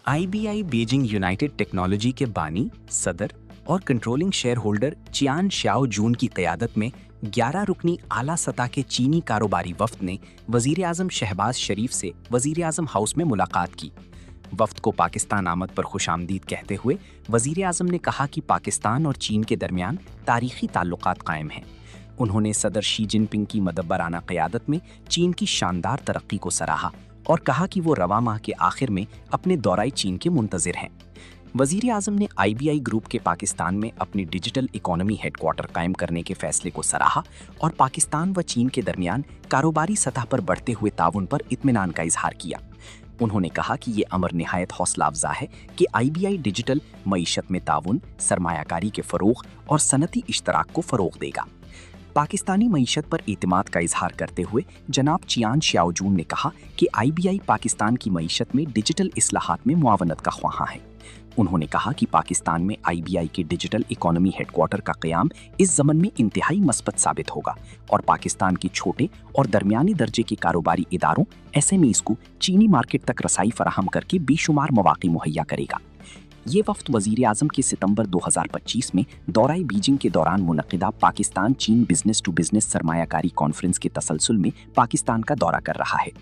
IBI Beijing United technology के बानी, सदर और कंट्रोलिंग शेयर होल्डर चियान श्याओ जून की क़यादत में 11 रुकनी आला सतह के चीनी कारोबारी वफ्द ने वज़ीर आज़म शहबाज शरीफ से वज़ीर आज़म हाउस में मुलाकात की। वफ्द को पाकिस्तान आमद पर खुशामदीद कहते हुए वज़ीर आज़म ने कहा कि पाकिस्तान और चीन के दरमियान तारीख़ी ताल्लुकात कायम हैं। उन्होंने सदर शी जिनपिंग की मदब्बराना क़यादत में चीन की शानदार तरक्की को सराहा और कहा कि वो रवा माह के आखिर में अपने दौराए चीन के मुंतज़िर हैं। वज़ीर आज़म ने आईबीआई ग्रुप के पाकिस्तान में अपनी डिजिटल इकोनॉमी हेडक्वार्टर कायम करने के फैसले को सराहा और पाकिस्तान व चीन के दरमियान कारोबारी सतह पर बढ़ते हुए ताउन पर इत्मीनान का इजहार किया। उन्होंने कहा कि ये अमर निहायत हौसला अफजा है कि आईबीआई डिजिटल मईशत में ताउन, सरमायाकारी के फ़रोग़ और सनती इश्तराक को फ़रोग़ देगा। पाकिस्तानी मईशत पर एतमाद का इजहार करते हुए जनाब चियान श्याओ जून ने कहा कि आईबीआई पाकिस्तान की मईशत में डिजिटल इस्लाहात में मुआवनत का ख्वाहां है। उन्होंने कहा कि पाकिस्तान में आईबीआई के डिजिटल इकोनॉमी हेडक्वार्टर का क़याम इस ज़मन में इंतहाई मस्बत साबित होगा और पाकिस्तान के छोटे और दरमियानी दर्जे के कारोबारी इदारों एसएमईज़ को चीनी मार्केट तक रसाई फराहम करके बेशुमार मौक़े मुहैया करेगा। ये वफ्द वज़ीर आज़म के सितंबर 2025 में दौराए बीजिंग के दौरान मुनक़िदा पाकिस्तान चीन बिजनेस टू बिजनेस सरमायाकारी कॉन्फ्रेंस के तसलसल में पाकिस्तान का दौरा कर रहा है।